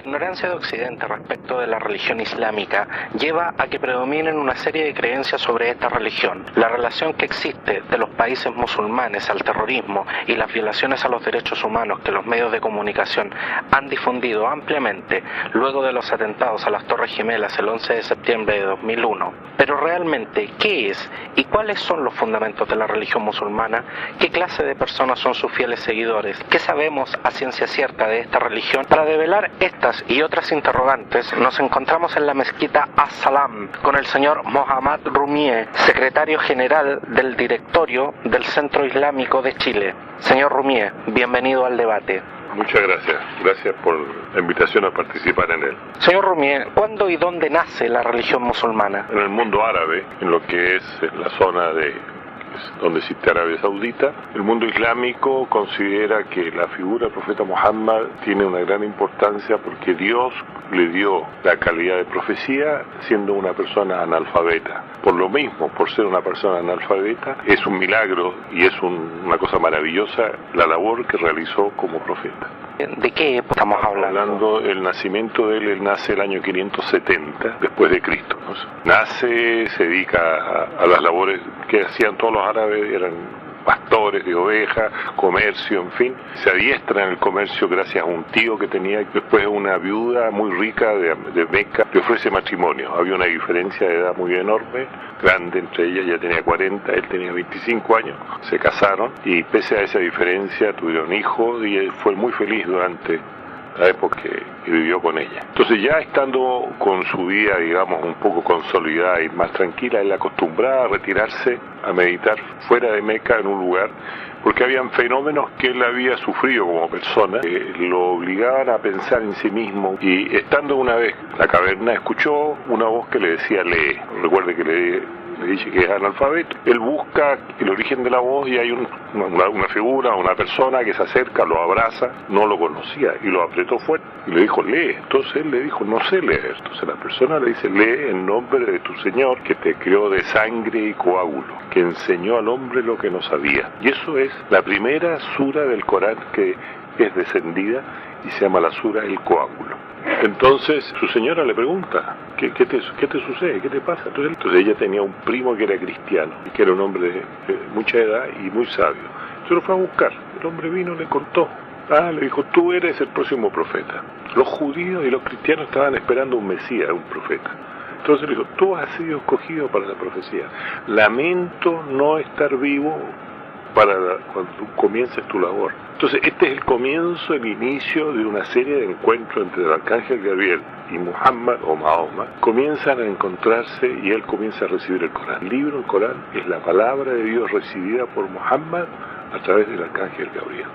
ignorancia de Occidente respecto de la religión islámica lleva a que predominen una serie de creencias sobre esta religión. La relación que existe de los países musulmanes al terrorismo y las violaciones a los derechos humanos que los medios de comunicación han difundido ampliamente luego de los atentados a las Torres Gemelas el 11 de septiembre de 2001. Pero realmente, ¿qué es y cuáles son los fundamentos de la religión musulmana? ¿Qué clase de personas son sus fieles seguidores? ¿Qué sabemos a ciencia cierta de esta religión? Para develar estas y otras interrogantes, nos encontramos en la mezquita As-Salam con el señor Mohammad Rumie, secretario general del directorio del Centro Islámico de Chile. Señor Rumie, bienvenido al debate. Muchas gracias. Gracias por la invitación a participar en él. Señor Rumie, ¿cuándo y dónde nace la religión musulmana? En el mundo árabe, en lo que es la zona donde existe Arabia Saudita, el mundo islámico considera que la figura del profeta Muhammad tiene una gran importancia porque Dios le dio la calidad de profecía siendo una persona analfabeta. Por lo mismo, por ser una persona analfabeta, es un milagro y es una cosa maravillosa la labor que realizó como profeta. ¿De qué época estamos hablando? El nacimiento de él nace el año 570 después de Cristo. Nace, se dedica a las labores que hacían todos los árabes, eran pastores de ovejas, comercio, en fin. Se adiestra en el comercio gracias a un tío que tenía, después una viuda muy rica de Meca, le ofrece matrimonio. Había una diferencia de edad muy enorme, grande entre ellas, ella tenía 40, él tenía 25 años. Se casaron y pese a esa diferencia tuvieron hijos y él fue muy feliz durante la época que vivió con ella. Entonces ya estando con su vida, digamos, un poco consolidada y más tranquila, él acostumbraba a retirarse a meditar fuera de Meca en un lugar, porque habían fenómenos que él había sufrido como persona, que lo obligaban a pensar en sí mismo, y estando una vez en la caverna escuchó una voz que le decía lee. Recuerde que le dice que es analfabeto. Él busca el origen de la voz y hay una figura, una persona que se acerca, lo abraza, no lo conocía y lo apretó fuerte y le dijo lee. Entonces él le dijo no sé leer. Entonces la persona le dice lee en nombre de tu Señor que te creó de sangre y coágulo, que enseñó al hombre lo que no sabía. Y eso es la primera sura del Corán que es descendida y se llama la sura El Coágulo. Entonces su señora le pregunta, ¿qué te sucede? ¿Qué te pasa? Entonces ella tenía un primo que era cristiano y que era un hombre de mucha edad y muy sabio. Entonces lo fue a buscar. El hombre vino y le contó. Le dijo, tú eres el próximo profeta. Los judíos y los cristianos estaban esperando un Mesías, un profeta. Entonces le dijo, tú has sido escogido para la profecía. Lamento no estar vivo para cuando tú comiences tu labor. Entonces este es el comienzo, el inicio de una serie de encuentros entre el arcángel Gabriel y Muhammad o Mahoma. Comienzan a encontrarse y él comienza a recibir el Corán. El libro, el Corán, es la palabra de Dios recibida por Muhammad a través del arcángel Gabriel.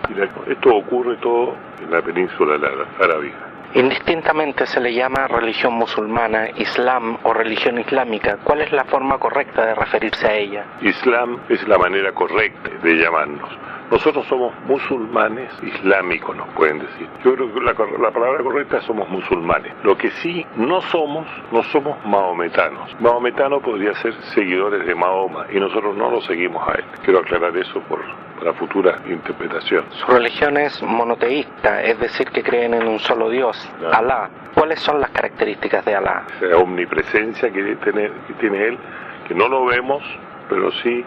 Y esto ocurre todo en la península arábiga. Indistintamente se le llama religión musulmana, islam o religión islámica. ¿Cuál es la forma correcta de referirse a ella? Islam es la manera correcta de llamarnos. Nosotros somos musulmanes islámicos, nos pueden decir. Yo creo que la palabra correcta es somos musulmanes. Lo que sí no somos mahometanos. Mahometanos podría ser seguidores de Mahoma y nosotros no lo seguimos a él. Quiero aclarar eso para futura interpretación. Su religión es monoteísta, es decir, que creen en un solo Dios, Alá. ¿Cuáles son las características de Alá? La omnipresencia que tiene él, que no lo vemos, pero sí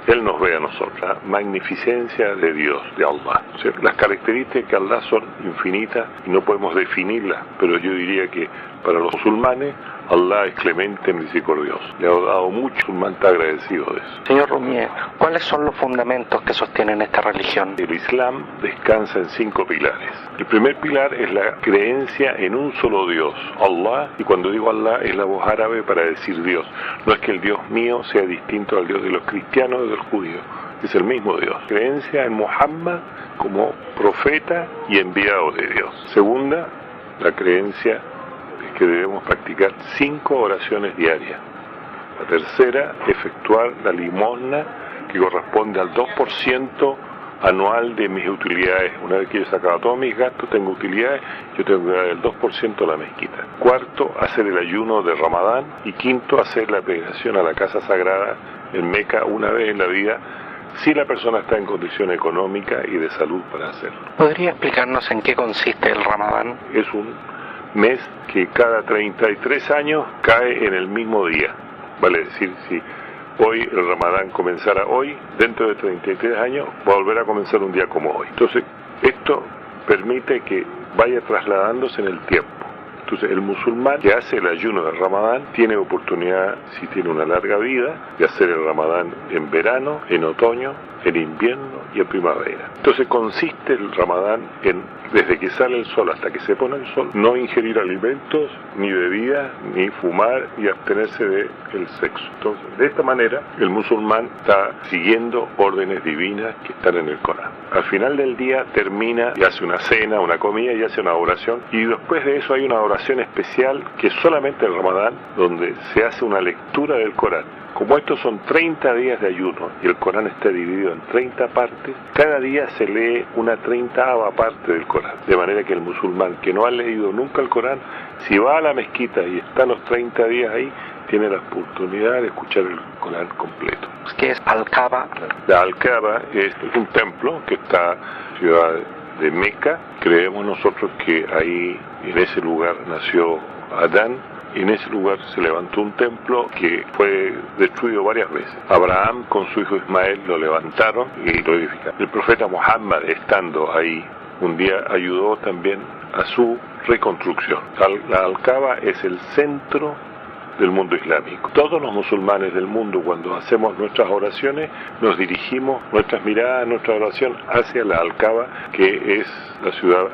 él nos ve a nosotros. La magnificencia de Dios, de Allah. O sea, las características de Allah son infinitas y no podemos definirlas, pero yo diría que para los musulmanes Allah es clemente, misericordioso. Le ha dado mucho, el musulmán está agradecido de eso. Señor Rumie, ¿cuáles son los fundamentos que sostienen esta religión? El Islam descansa en 5 pilares. El primer pilar es la creencia en un solo Dios, Allah, y cuando digo Allah es la voz árabe para decir Dios. No es que el Dios mío sea distinto al Dios de los cristianos o de los judíos, es el mismo Dios. Creencia en Muhammad como profeta y enviado de Dios. Segunda, la creencia que debemos practicar 5 oraciones diarias. La tercera, efectuar la limosna que corresponde al 2% anual de mis utilidades. Una vez que yo he sacado todos mis gastos, tengo utilidades, yo tengo que dar el 2% a la mezquita. Cuarto, hacer el ayuno de Ramadán. Y quinto, hacer la peregrinación a la casa sagrada en Meca una vez en la vida, si la persona está en condición económica y de salud para hacerlo. ¿Podría explicarnos en qué consiste el Ramadán? Es un mes que cada 33 años cae en el mismo día. Vale decir, si hoy el Ramadán comenzara hoy, dentro de 33 años va a volver a comenzar un día como hoy. Entonces, esto permite que vaya trasladándose en el tiempo. Entonces, el musulmán que hace el ayuno del Ramadán tiene oportunidad, si tiene una larga vida, de hacer el Ramadán en verano, en otoño, en invierno y en primavera. Entonces, consiste el Ramadán en, desde que sale el sol hasta que se pone el sol, no ingerir alimentos, ni bebidas, ni fumar, y abstenerse del sexo. Entonces, de esta manera, el musulmán está siguiendo órdenes divinas que están en el Corán. Al final del día termina y hace una cena, una comida y hace una oración, y después de eso hay una oración especial que solamente el Ramadán, donde se hace una lectura del Corán. Como estos son 30 días de ayuno y el Corán está dividido en 30 partes, cada día se lee una 30ª parte del Corán. De manera que el musulmán que no ha leído nunca el Corán, si va a la mezquita y está los 30 días ahí, tiene la oportunidad de escuchar el Corán completo. ¿Qué es Al-Kaaba? La Al-Kaaba es un templo que está en la ciudad de Meca. Creemos nosotros que ahí, en ese lugar, nació Adán. Y en ese lugar se levantó un templo que fue destruido varias veces. Abraham con su hijo Ismael lo levantaron y lo edificaron. El profeta Muhammad, estando ahí, un día ayudó también a su reconstrucción. La Al-Kaaba es el centro del mundo islámico. Todos los musulmanes del mundo, cuando hacemos nuestras oraciones, nos dirigimos nuestras miradas, nuestra oración hacia la Al-Kaaba, que es la ciudad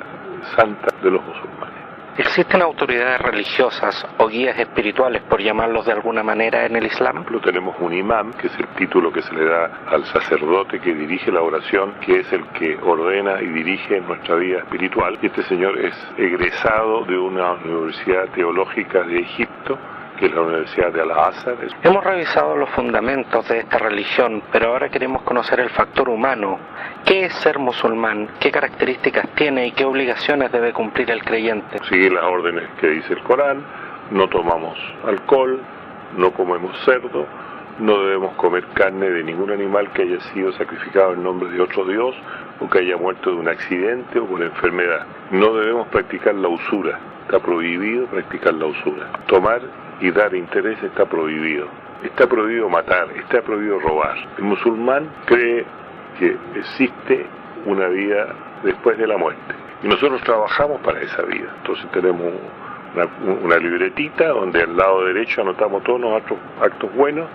santa de los musulmanes. ¿Existen autoridades religiosas o guías espirituales, por llamarlos de alguna manera, en el Islam? Tenemos un imán, que es el título que se le da al sacerdote que dirige la oración, que es el que ordena y dirige nuestra vida espiritual. Y este señor es egresado de una universidad teológica de Egipto, que es la Universidad de Al-Azhar. Hemos revisado los fundamentos de esta religión, pero ahora queremos conocer el factor humano. ¿Qué es ser musulmán? ¿Qué características tiene y qué obligaciones debe cumplir el creyente? Seguir las órdenes que dice el Corán, no tomamos alcohol, no comemos cerdo, no debemos comer carne de ningún animal que haya sido sacrificado en nombre de otro Dios o que haya muerto de un accidente o por enfermedad. No debemos practicar la usura, está prohibido practicar la usura. Tomar y dar interés está prohibido. Está prohibido matar, está prohibido robar. El musulmán cree que existe una vida después de la muerte y nosotros trabajamos para esa vida. Entonces tenemos una libretita donde al lado derecho anotamos todos nuestros actos buenos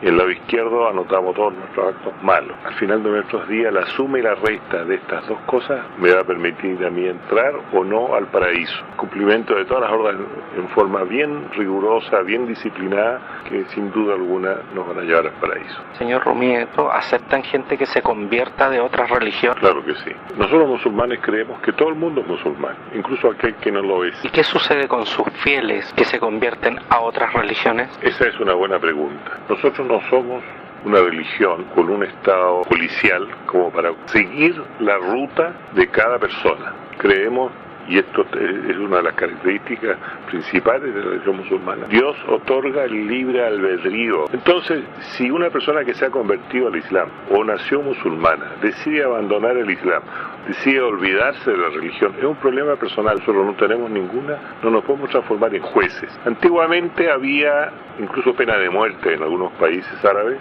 y al lado izquierdo anotamos todos nuestros actos malos. Al final de nuestros días, la suma y la resta de estas dos cosas me va a permitir a mí entrar o no al paraíso. Cumplimiento de todas las órdenes en forma bien rigurosa, bien disciplinada, que sin duda alguna nos van a llevar al paraíso. Señor Rumieto, ¿aceptan gente que se convierta de otras religiones? Claro que sí. Nosotros musulmanes creemos que todo el mundo es musulmán, incluso aquel que no lo es. ¿Y qué sucede con sus fieles que se convierten a otras religiones? Esa es una buena pregunta. Nosotros no somos una religión con un estado policial como para seguir la ruta de cada persona. Creemos, y esto es una de las características principales de la religión musulmana, Dios otorga el libre albedrío. Entonces, si una persona que se ha convertido al Islam o nació musulmana decide abandonar el Islam, decide olvidarse de la religión, es un problema personal. Nosotros no tenemos ninguna, no nos podemos transformar en jueces. Antiguamente había incluso pena de muerte en algunos países árabes,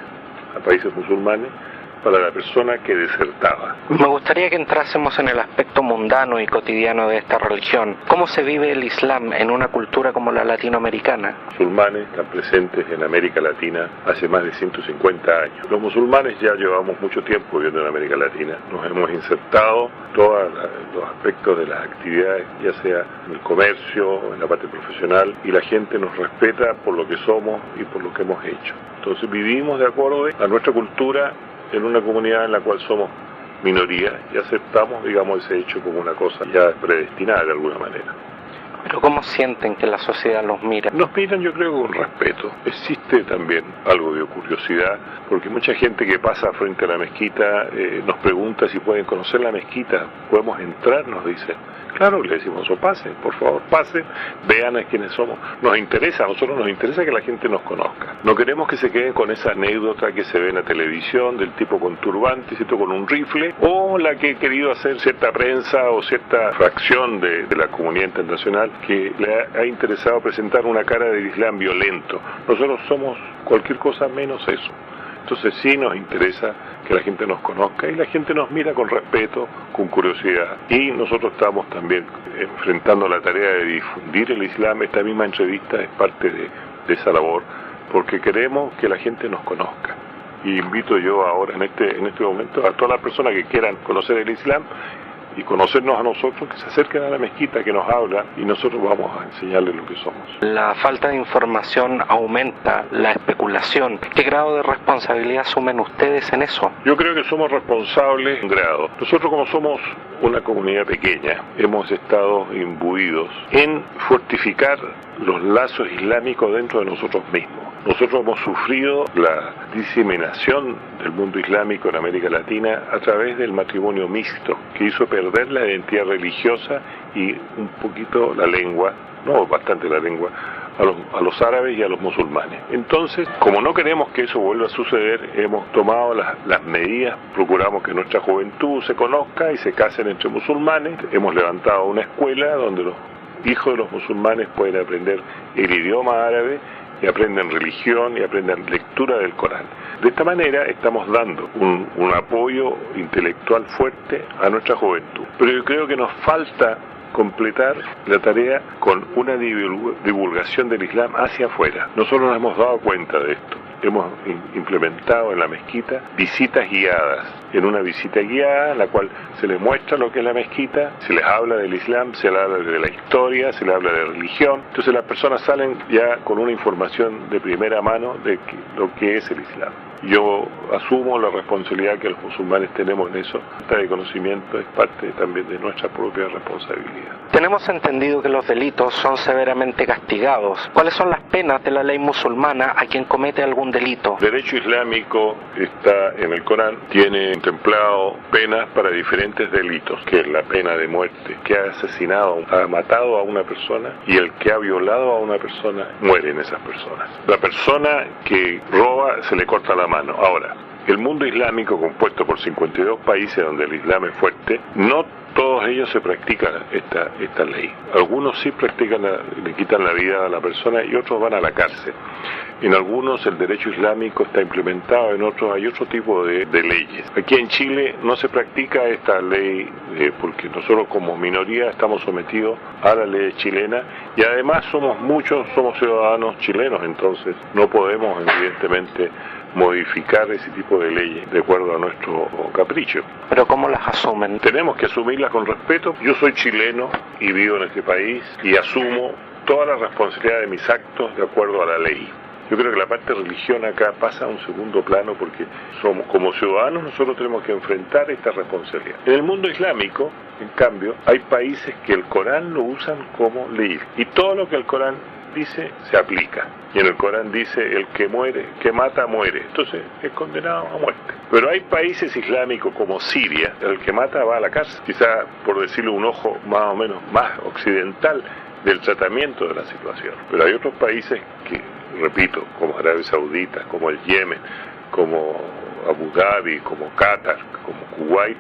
a países musulmanes, para la persona que desertaba. Me gustaría que entrásemos en el aspecto mundano y cotidiano de esta religión. ¿Cómo se vive el Islam en una cultura como la latinoamericana? Los musulmanes están presentes en América Latina hace más de 150 años. Los musulmanes ya llevamos mucho tiempo viviendo en América Latina. Nos hemos insertado todos los aspectos de las actividades, ya sea en el comercio o en la parte profesional, y la gente nos respeta por lo que somos y por lo que hemos hecho. Entonces vivimos de acuerdo a nuestra cultura en una comunidad en la cual somos minoría y aceptamos, digamos, ese hecho como una cosa ya predestinada de alguna manera. Pero ¿cómo sienten que la sociedad los mira? Nos miran, yo creo, con respeto. Existe también algo de curiosidad, porque mucha gente que pasa frente a la mezquita nos pregunta si pueden conocer la mezquita. ¿Podemos entrar?, nos dicen. Claro, le decimos, o pasen, por favor, pasen, vean a quiénes somos. Nos interesa, a nosotros nos interesa que la gente nos conozca. No queremos que se queden con esa anécdota que se ve en la televisión del tipo con turbante, ¿cierto?, con un rifle, o la que ha querido hacer cierta prensa o cierta fracción de la comunidad internacional que le ha interesado presentar una cara del Islam violento. Nosotros somos cualquier cosa menos eso. Entonces sí nos interesa que la gente nos conozca y la gente nos mira con respeto, con curiosidad. Y nosotros estamos también enfrentando la tarea de difundir el Islam. Esta misma entrevista es parte de esa labor, porque queremos que la gente nos conozca. Y invito yo ahora, en este momento, a todas las personas que quieran conocer el Islam y conocernos a nosotros, que se acerquen a la mezquita, que nos habla, y nosotros vamos a enseñarles lo que somos. La falta de información aumenta la especulación. ¿Qué grado de responsabilidad asumen ustedes en eso? Yo creo que somos responsables en grado. Nosotros, como somos una comunidad pequeña, hemos estado imbuidos en fortificar los lazos islámicos dentro de nosotros mismos. Nosotros hemos sufrido la diseminación del mundo islámico en América Latina a través del matrimonio mixto, que hizo perder la identidad religiosa y un poquito la lengua, no bastante la lengua, a los árabes y a los musulmanes. Entonces, como no queremos que eso vuelva a suceder, hemos tomado las medidas, procuramos que nuestra juventud se conozca y se casen entre musulmanes. Hemos levantado una escuela donde los hijos de los musulmanes pueden aprender el idioma árabe y aprenden religión y aprenden lectura del Corán. De esta manera estamos dando un apoyo intelectual fuerte a nuestra juventud. Pero yo creo que nos falta completar la tarea con una divulgación del Islam hacia afuera. Nosotros nos hemos dado cuenta de esto. Hemos implementado en la mezquita visitas guiadas. En una visita guiada, en la cual se les muestra lo que es la mezquita, se les habla del Islam, se les habla de la historia, se les habla de religión. Entonces las personas salen ya con una información de primera mano de lo que es el Islam. Yo asumo la responsabilidad que los musulmanes tenemos en eso. Este conocimiento es parte también de nuestra propia responsabilidad. Tenemos entendido que los delitos son severamente castigados. ¿Cuáles son las penas de la ley musulmana a quien comete algún delito? El derecho islámico está en el Corán, tiene contemplado penas para diferentes delitos, que es la pena de muerte, que ha asesinado, ha matado a una persona, y el que ha violado a una persona, mueren esas personas. La persona que roba se le corta la mano. Ahora, el mundo islámico, compuesto por 52 países donde el Islam es fuerte, no todos ellos se practican esta ley. Algunos sí practican, le quitan la vida a la persona y otros van a la cárcel. En algunos el derecho islámico está implementado, en otros hay otro tipo de leyes. Aquí en Chile no se practica esta ley porque nosotros como minoría estamos sometidos a la ley chilena y además somos ciudadanos chilenos, entonces no podemos evidentemente modificar ese tipo de leyes de acuerdo a nuestro capricho. ¿Pero cómo las asumen? Tenemos que asumirlas con respeto. Yo soy chileno y vivo en este país y asumo toda la responsabilidad de mis actos de acuerdo a la ley. Yo creo que la parte de religión acá pasa a un segundo plano porque como ciudadanos nosotros tenemos que enfrentar esta responsabilidad. En el mundo islámico, en cambio, hay países que el Corán lo usan como ley y todo lo que el Corán dice se aplica. Y en el Corán dice el que mata muere. Entonces es condenado a muerte. Pero hay países islámicos como Siria, el que mata va a la cárcel. Quizá por decirlo un ojo más o menos más occidental del tratamiento de la situación. Pero hay otros países que, repito, como Arabia Saudita, como el Yemen, como Abu Dhabi, como Qatar, como Kuwait,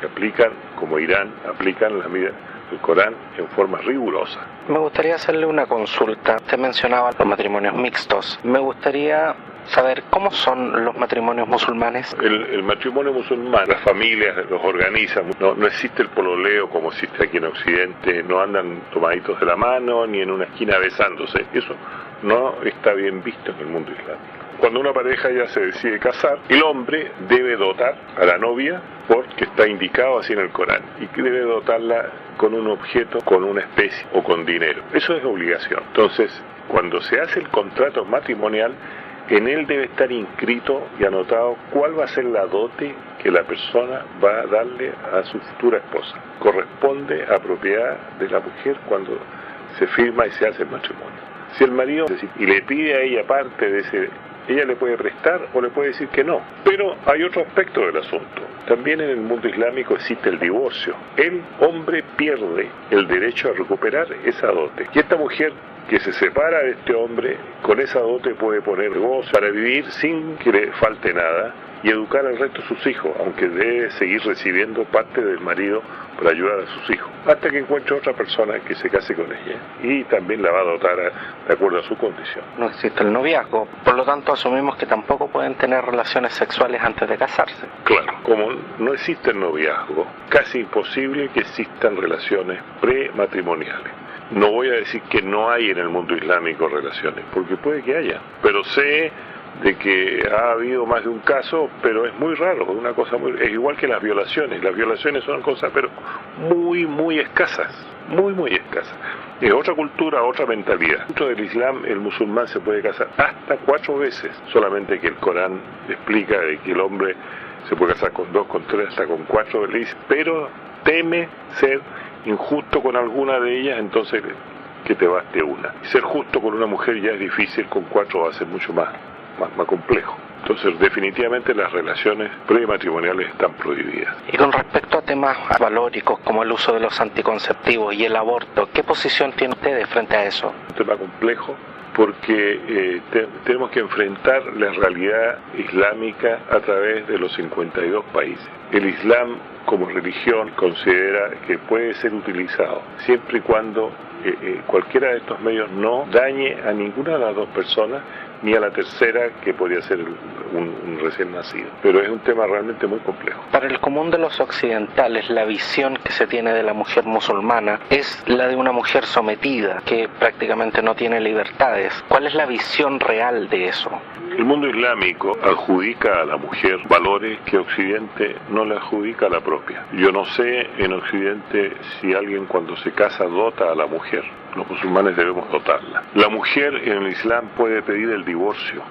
que aplican, como Irán, aplican las medidas del Corán en forma rigurosa. Me gustaría hacerle una consulta. Usted mencionaba los matrimonios mixtos. Me gustaría saber cómo son los matrimonios musulmanes. El matrimonio musulmán, las familias los organizan. No existe el pololeo como existe aquí en Occidente. No andan tomaditos de la mano ni en una esquina besándose. Eso no está bien visto en el mundo islámico. Cuando una pareja ya se decide casar, el hombre debe dotar a la novia, porque está indicado así en el Corán, y que debe dotarla con un objeto, con una especie o con dinero. Eso es obligación. Entonces, cuando se hace el contrato matrimonial, en él debe estar inscrito y anotado cuál va a ser la dote que la persona va a darle a su futura esposa. Corresponde a propiedad de la mujer cuando se firma y se hace el matrimonio. Si el marido y le pide a ella parte de ese, ella le puede prestar o le puede decir que no. Pero hay otro aspecto del asunto. También en el mundo islámico existe el divorcio. El hombre pierde el derecho a recuperar esa dote. Y esta mujer que se separa de este hombre, con esa dote puede poner gozo para vivir sin que le falte nada y educar al resto de sus hijos, aunque debe seguir recibiendo parte del marido para ayudar a sus hijos, hasta que encuentre otra persona que se case con ella y también la va a dotar de acuerdo a su condición. No existe el noviazgo, por lo tanto asumimos que tampoco pueden tener relaciones sexuales antes de casarse. Claro, como no existe el noviazgo, casi imposible que existan relaciones prematrimoniales. No voy a decir que no hay en el mundo islámico relaciones, porque puede que haya, pero sé de que ha habido más de un caso, pero es muy raro, una cosa es igual que las violaciones son cosas pero muy escasas, muy escasas. Es otra cultura, otra mentalidad. Dentro del Islam el musulmán se puede casar hasta 4 veces, solamente que el Corán explica de que el hombre se puede casar con 2, con 3, hasta con 4 veces, pero teme ser injusto con alguna de ellas, entonces que te baste una. Ser justo con una mujer ya es difícil, con 4 va a ser mucho más complejo. Entonces, definitivamente las relaciones prematrimoniales están prohibidas. Y con respecto a temas valóricos como el uso de los anticonceptivos y el aborto, ¿qué posición tiene ustedes frente a eso? Un tema complejo porque tenemos que enfrentar la realidad islámica a través de los 52 países. El Islam como religión considera que puede ser utilizado siempre y cuando cualquiera de estos medios no dañe a ninguna de las dos personas ni a la tercera, que podría ser un recién nacido. Pero es un tema realmente muy complejo. Para el común de los occidentales, la visión que se tiene de la mujer musulmana es la de una mujer sometida, que prácticamente no tiene libertades. ¿Cuál es la visión real de eso? El mundo islámico adjudica a la mujer valores que Occidente no le adjudica a la propia. Yo no sé en Occidente si alguien cuando se casa dota a la mujer. Los musulmanes debemos dotarla. La mujer en el Islam puede pedir el divorcio.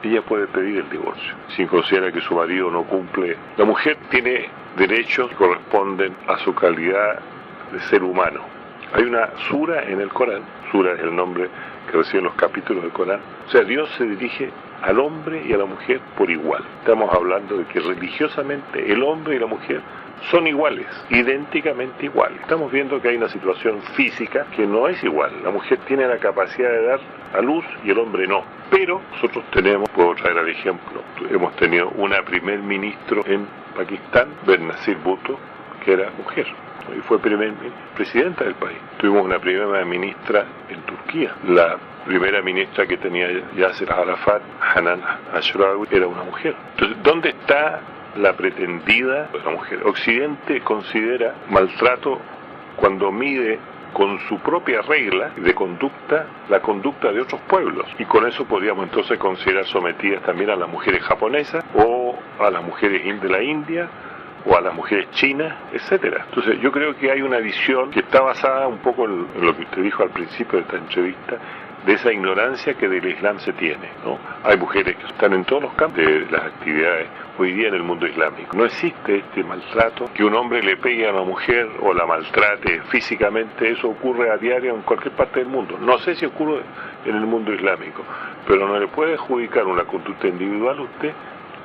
Ella puede pedir el divorcio si considera que su marido no cumple. La mujer tiene derechos que corresponden a su calidad de ser humano. Hay una sura en el Corán. Sura es el nombre que reciben los capítulos del Corán. O sea, Dios se dirige al hombre y a la mujer por igual. Estamos hablando de que religiosamente el hombre y la mujer son iguales, idénticamente iguales. Estamos viendo que hay una situación física que no es igual. La mujer tiene la capacidad de dar a luz y el hombre no. Pero nosotros tenemos, puedo traer al ejemplo, hemos tenido una primer ministro en Pakistán, Benazir Bhutto, que era mujer y fue presidenta del país. Tuvimos una primera ministra en Turquía. La primera ministra que tenía Yasser Arafat, Hanan Ashrawi, era una mujer. Entonces, ¿dónde está la pretendida de la mujer? Occidente considera maltrato cuando mide con su propia regla de conducta la conducta de otros pueblos, y con eso podríamos entonces considerar sometidas también a las mujeres japonesas o a las mujeres de la India o a las mujeres chinas, etcétera. Entonces yo creo que hay una visión que está basada un poco en lo que usted dijo al principio de esta entrevista, de esa ignorancia que del Islam se tiene, ¿no? Hay mujeres que están en todos los campos de las actividades hoy día en el mundo islámico. No existe este maltrato, que un hombre le pegue a una mujer o la maltrate físicamente. Eso ocurre a diario en cualquier parte del mundo. No sé si ocurre en el mundo islámico, pero no le puede adjudicar una conducta individual a usted,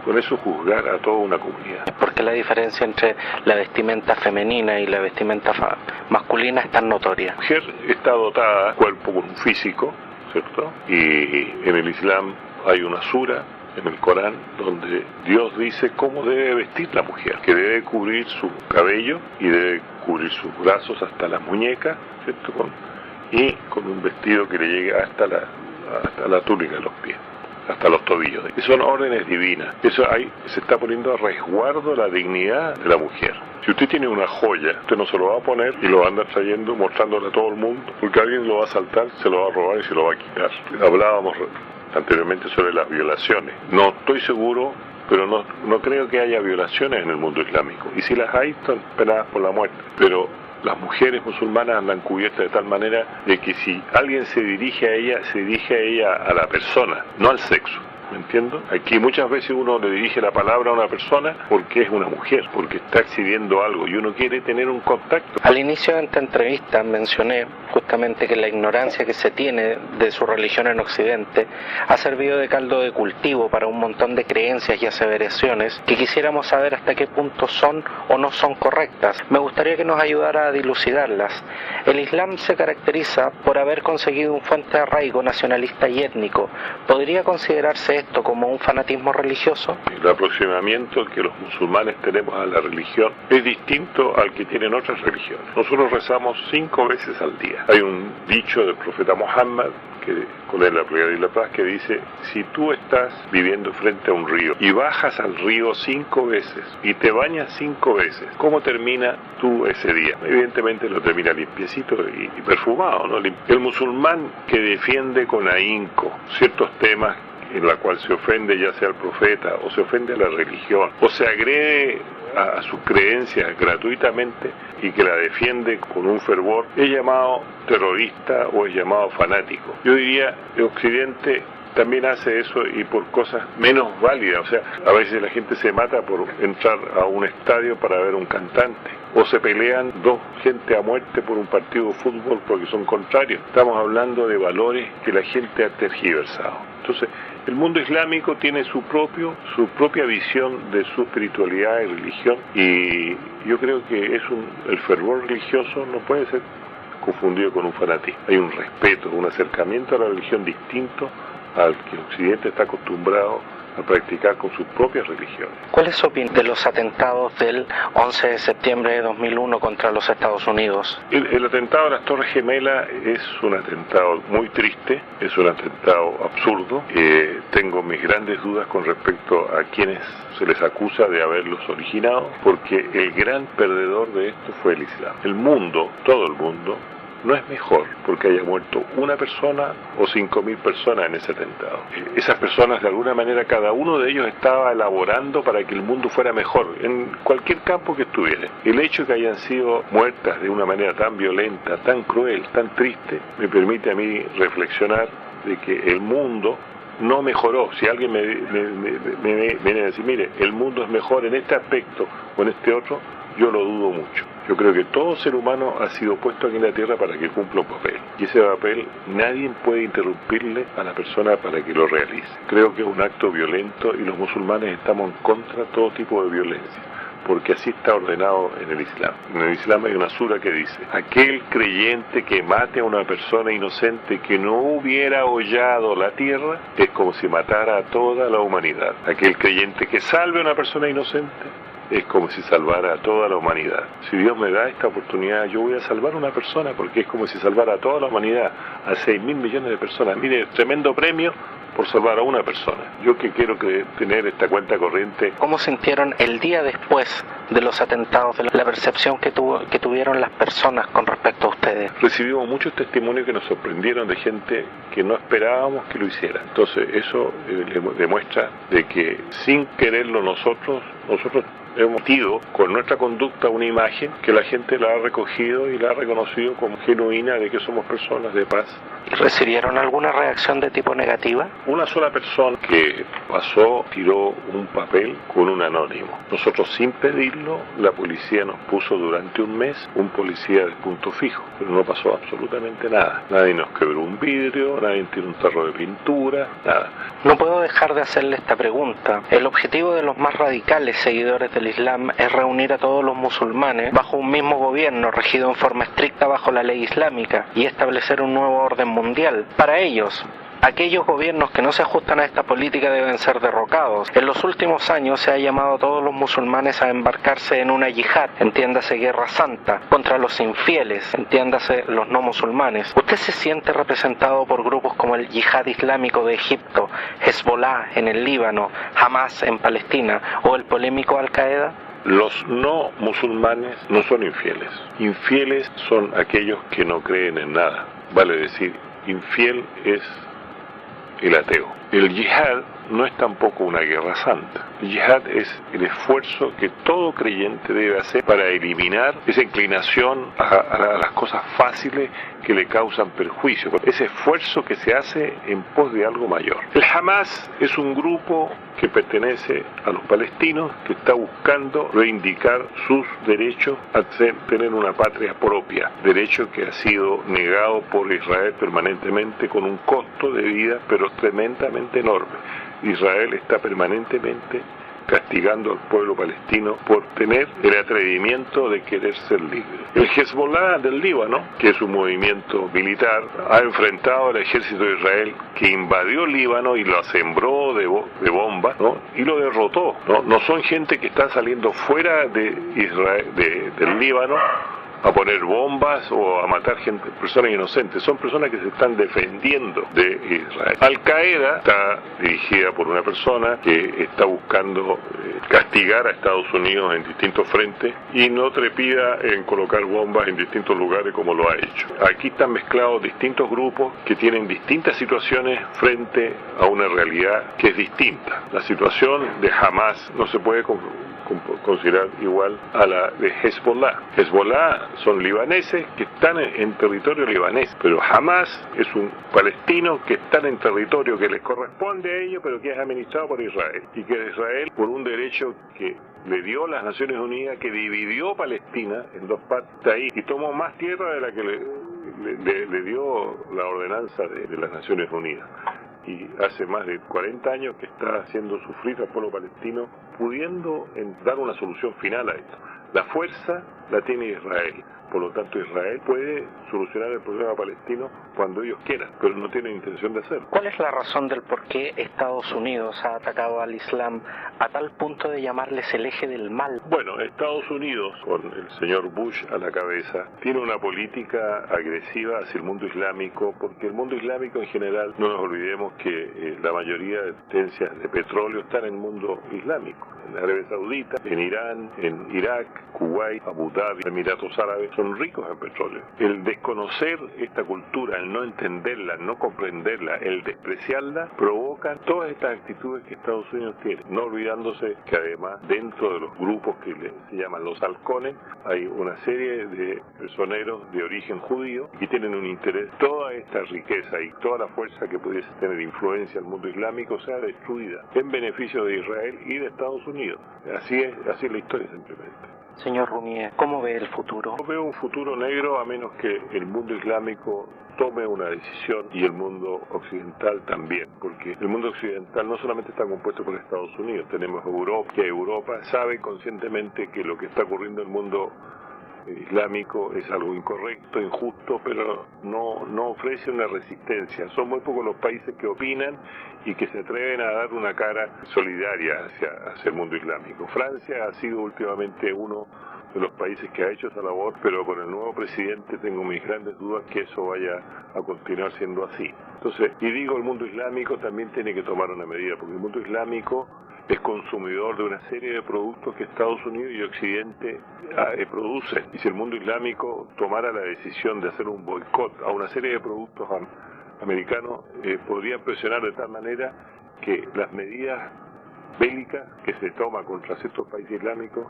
con eso juzgar a toda una comunidad. Porque la diferencia entre la vestimenta femenina y la vestimenta masculina es tan notoria. La mujer está dotada de cuerpo con un físico, ¿cierto? Y en el Islam hay una sura en el Corán donde Dios dice cómo debe vestir la mujer, que debe cubrir su cabello y debe cubrir sus brazos hasta las muñecas, ¿cierto? Y con un vestido que le llegue hasta la túnica de los pies, hasta los tobillos. Son órdenes divinas. Eso ahí se está poniendo a resguardo la dignidad de la mujer. Si usted tiene una joya, usted no se lo va a poner y lo va a andar trayendo, mostrándole a todo el mundo, porque alguien lo va a asaltar, se lo va a robar y se lo va a quitar. Hablábamos anteriormente sobre las violaciones. No estoy seguro, pero no creo que haya violaciones en el mundo islámico. Y si las hay, están penadas por la muerte. Pero las mujeres musulmanas andan cubiertas de tal manera de que si alguien se dirige a ella a la persona, no al sexo. ¿me entiendo? Aquí muchas veces uno le dirige la palabra a una persona porque es una mujer, porque está exhibiendo algo y uno quiere tener un contacto. Al inicio de esta entrevista mencioné justamente que la ignorancia que se tiene de su religión en Occidente ha servido de caldo de cultivo para un montón de creencias y aseveraciones que quisiéramos saber hasta qué punto son o no son correctas. Me gustaría que nos ayudara a dilucidarlas. El Islam se caracteriza por haber conseguido un fuerte arraigo nacionalista y étnico. ¿Podría considerarse esto como un fanatismo religioso? El aproximamiento que los musulmanes tenemos a la religión es distinto al que tienen otras religiones. Nosotros rezamos 5 veces al día. Hay un dicho del profeta Muhammad, que con él la plegaria y la paz, que dice: si tú estás viviendo frente a un río y bajas al río 5 veces y te bañas 5 veces, ¿cómo termina tú ese día? Evidentemente lo termina limpiecito y perfumado, ¿no? El musulmán que defiende con ahínco ciertos temas en la cual se ofende ya sea al profeta o se ofende a la religión o se agrede a sus creencias gratuitamente y que la defiende con un fervor, es llamado terrorista o es llamado fanático. Yo diría que Occidente también hace eso y por cosas menos válidas. O sea, a veces la gente se mata por entrar a un estadio para ver un cantante, o se pelean 2 gente a muerte por un partido de fútbol porque son contrarios. Estamos hablando de valores que la gente ha tergiversado. Entonces, el mundo islámico tiene su propia visión de su espiritualidad y religión, y yo creo que el fervor religioso no puede ser confundido con un fanatismo. Hay un respeto, un acercamiento a la religión distinto al que Occidente está acostumbrado a practicar con sus propias religiones. ¿Cuál es su opinión de los atentados del 11 de septiembre de 2001 contra los Estados Unidos? El atentado a las Torres Gemelas es un atentado muy triste, es un atentado absurdo. Tengo mis grandes dudas con respecto a quienes se les acusa de haberlos originado, porque el gran perdedor de esto fue el Islam. El mundo, todo el mundo, no es mejor porque haya muerto una persona o 5.000 personas en ese atentado. Esas personas, de alguna manera, cada uno de ellos estaba elaborando para que el mundo fuera mejor, en cualquier campo que estuviera. El hecho de que hayan sido muertas de una manera tan violenta, tan cruel, tan triste, me permite a mí reflexionar de que el mundo no mejoró. Si alguien me viene a decir, mire, el mundo es mejor en este aspecto o en este otro, yo lo dudo mucho. Yo creo que todo ser humano ha sido puesto aquí en la tierra para que cumpla un papel. Y ese papel nadie puede interrumpirle a la persona para que lo realice. Creo que es un acto violento y los musulmanes estamos en contra de todo tipo de violencia, porque así está ordenado en el Islam. En el Islam hay una sura que dice: aquel creyente que mate a una persona inocente que no hubiera hollado la tierra es como si matara a toda la humanidad. Aquel creyente que salve a una persona inocente es como si salvara a toda la humanidad. Si Dios me da esta oportunidad, yo voy a salvar a una persona, porque es como si salvara a toda la humanidad, a 6.000 millones de personas. Mire, tremendo premio por salvar a una persona. Yo que quiero tener esta cuenta corriente. ¿Cómo sintieron el día después de los atentados, de la percepción que tuvieron las personas con respecto a ustedes? Recibimos muchos testimonios que nos sorprendieron de gente que no esperábamos que lo hiciera. Entonces eso demuestra de que sin quererlo nosotros hemos metido con nuestra conducta una imagen que la gente la ha recogido y la ha reconocido como genuina, de que somos personas de paz. ¿Recibieron alguna reacción de tipo negativa? Una sola persona que pasó, tiró un papel con un anónimo. Nosotros, sin pedirlo, la policía nos puso durante un mes un policía de punto fijo, pero no pasó absolutamente nada. Nadie nos quebró un vidrio, nadie tiró un tarro de pintura, nada. No puedo dejar de hacerle esta pregunta. El objetivo de los más radicales seguidores del Islam es reunir a todos los musulmanes bajo un mismo gobierno regido en forma estricta bajo la ley islámica y establecer un nuevo orden mundial. Para ellos, aquellos gobiernos que no se ajustan a esta política deben ser derrocados. En los últimos años se ha llamado a todos los musulmanes a embarcarse en una yihad, entiéndase guerra santa, contra los infieles, entiéndase los no musulmanes. ¿Usted se siente representado por grupos como el Yihad Islámico de Egipto, Hezbollah en el Líbano, Hamas en Palestina o el polémico Al-Qaeda? Los no musulmanes no son infieles. Infieles son aquellos que no creen en nada. Vale decir, infiel es el ateo. El yihad no es tampoco una guerra santa. El yihad es el esfuerzo que todo creyente debe hacer para eliminar esa inclinación a las cosas fáciles que le causan perjuicio, ese esfuerzo que se hace en pos de algo mayor. El Hamas es un grupo que pertenece a los palestinos, que está buscando reivindicar sus derechos a tener una patria propia, derecho que ha sido negado por Israel permanentemente con un costo de vida pero tremendamente enorme. Israel está permanentemente castigando al pueblo palestino por tener el atrevimiento de querer ser libre. El Hezbollah del Líbano, que es un movimiento militar, ha enfrentado al ejército de Israel que invadió el Líbano y lo asembró de bombas, ¿no? Y lo derrotó. No son gente que está saliendo fuera de Israel, del Líbano, a poner bombas o a matar personas inocentes. Son personas que se están defendiendo de Israel. Al-Qaeda está dirigida por una persona que está buscando castigar a Estados Unidos en distintos frentes y no trepida en colocar bombas en distintos lugares como lo ha hecho. Aquí están mezclados distintos grupos que tienen distintas situaciones frente a una realidad que es distinta. La situación de Hamas no se puede considerar igual a la de Hezbollah. Hezbollah son libaneses que están en territorio libanés, pero Hamas es un palestino que están en territorio que les corresponde a ellos, pero que es administrado por Israel, y que Israel, por un derecho que le dio las Naciones Unidas, que dividió Palestina en dos partes ahí y tomó más tierra de la que le dio la ordenanza de las Naciones Unidas. Y hace más de 40 años que está haciendo sufrir al pueblo palestino, pudiendo dar una solución final a esto. La fuerza la tiene Israel. Por lo tanto, Israel puede solucionar el problema palestino cuando ellos quieran, pero no tienen intención de hacerlo. ¿Cuál es la razón del por qué Estados Unidos ha atacado al Islam a tal punto de llamarles el eje del mal? Bueno, Estados Unidos, con el señor Bush a la cabeza, tiene una política agresiva hacia el mundo islámico, porque el mundo islámico en general, no nos olvidemos que la mayoría de potencias de petróleo están en el mundo islámico. En Arabia Saudita, en Irán, en Irak, Kuwait, Abu Dhabi, Emiratos Árabes, son ricos en petróleo. El desconocer esta cultura, el no entenderla, el no comprenderla, el despreciarla, provoca todas estas actitudes que Estados Unidos tiene. No olvidándose que además dentro de los grupos que se llaman los halcones, hay una serie de personeros de origen judío que tienen un interés. Toda esta riqueza y toda la fuerza que pudiese tener influencia al mundo islámico sea destruida en beneficio de Israel y de Estados Unidos. Así es la historia simplemente. Señor Roumier, ¿cómo ve el futuro? No veo un futuro negro a menos que el mundo islámico tome una decisión y el mundo occidental también, porque el mundo occidental no solamente está compuesto por Estados Unidos, tenemos Europa, que Europa sabe conscientemente que lo que está ocurriendo en el mundo islámico es algo incorrecto, injusto, pero no ofrece una resistencia. Son muy pocos los países que opinan y que se atreven a dar una cara solidaria hacia el mundo islámico. Francia ha sido últimamente uno de los países que ha hecho esa labor, pero con el nuevo presidente tengo mis grandes dudas que eso vaya a continuar siendo así. Entonces, y digo, el mundo islámico también tiene que tomar una medida, porque el mundo islámico es consumidor de una serie de productos que Estados Unidos y Occidente producen. Y si el mundo islámico tomara la decisión de hacer un boicot a una serie de productos americanos, podría presionar de tal manera que las medidas bélicas que se toman contra ciertos países islámicos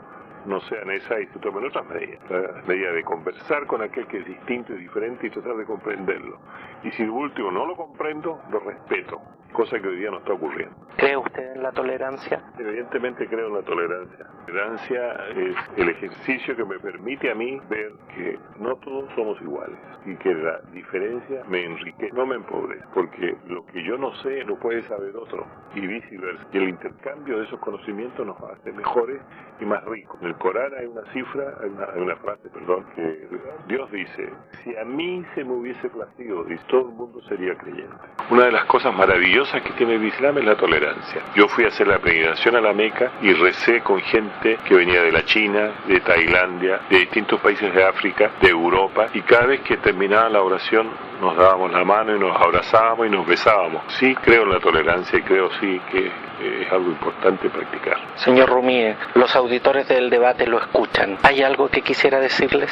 no sean esas y se tomen otras medidas. La medida de conversar con aquel que es distinto y diferente y tratar de comprenderlo. Y si de último no lo comprendo, lo respeto, cosa que hoy día no está ocurriendo. ¿Cree usted en la tolerancia? Evidentemente creo en la tolerancia. La tolerancia es el ejercicio que me permite a mí ver que no todos somos iguales y que la diferencia me enriquece, no me empobrece, porque lo que yo no sé lo puede saber otro y viceversa. Y el intercambio de esos conocimientos nos hace mejores y más ricos. En el Corán hay una frase, que Dios dice: si a mí se me hubiese placido, y todo el mundo sería creyente. Una de las cosas maravillosas que tiene el Islam es la tolerancia. Yo fui a hacer la peregrinación a la Meca y recé con gente que venía de la China, de Tailandia, de distintos países de África, de Europa, y cada vez que terminaba la oración nos dábamos la mano y nos abrazábamos y nos besábamos. Sí creo en la tolerancia y creo sí que es algo importante practicar. Señor Roumier, los auditores del debate lo escuchan. ¿Hay algo que quisiera decirles?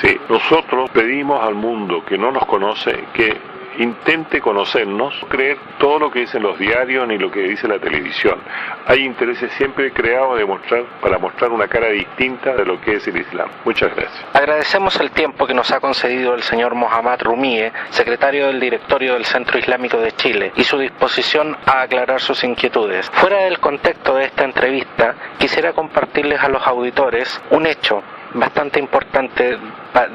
Sí, nosotros pedimos al mundo que no nos conoce que intente conocernos, no creer todo lo que dicen los diarios ni lo que dice la televisión. Hay intereses siempre creados para mostrar una cara distinta de lo que es el Islam. Muchas gracias. Agradecemos el tiempo que nos ha concedido el señor Mohammad Rumie, secretario del directorio del Centro Islámico de Chile, y su disposición a aclarar sus inquietudes. Fuera del contexto de esta entrevista, quisiera compartirles a los auditores un hecho bastante importante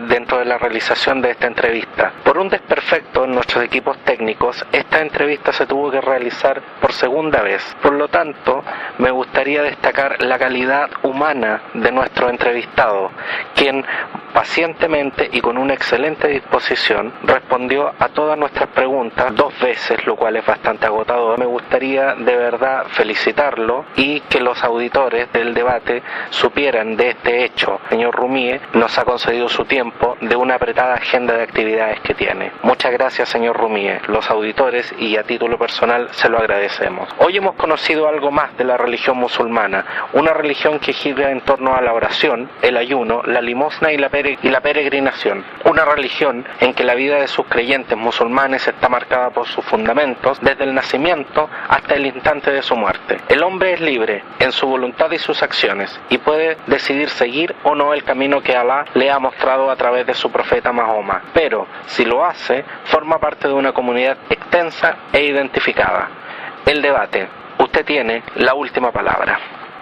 dentro de la realización de esta entrevista. Por un desperfecto en nuestros equipos técnicos, esta entrevista se tuvo que realizar por segunda vez. Por lo tanto, me gustaría destacar la calidad humana de nuestro entrevistado, quien pacientemente y con una excelente disposición respondió a todas nuestras preguntas 2 veces, lo cual es bastante agotador. Me gustaría de verdad felicitarlo y que los auditores del debate supieran de este hecho. El señor Rumie nos ha concedido su tiempo de una apretada agenda de actividades que tiene. Muchas gracias, señor Rumie. Los auditores y a título personal se lo agradecemos. Hoy hemos conocido algo más de la religión musulmana, una religión que gira en torno a la oración, el ayuno, la limosna y la peregrinación. Una religión en que la vida de sus creyentes musulmanes está marcada por sus fundamentos desde el nacimiento hasta el instante de su muerte. El hombre es libre en su voluntad y sus acciones y puede decidir seguir o no el camino que Alá le ha mostrado a través de su profeta Mahoma, pero si lo hace, forma parte de una comunidad extensa e identificada. El debate. Usted tiene la última palabra.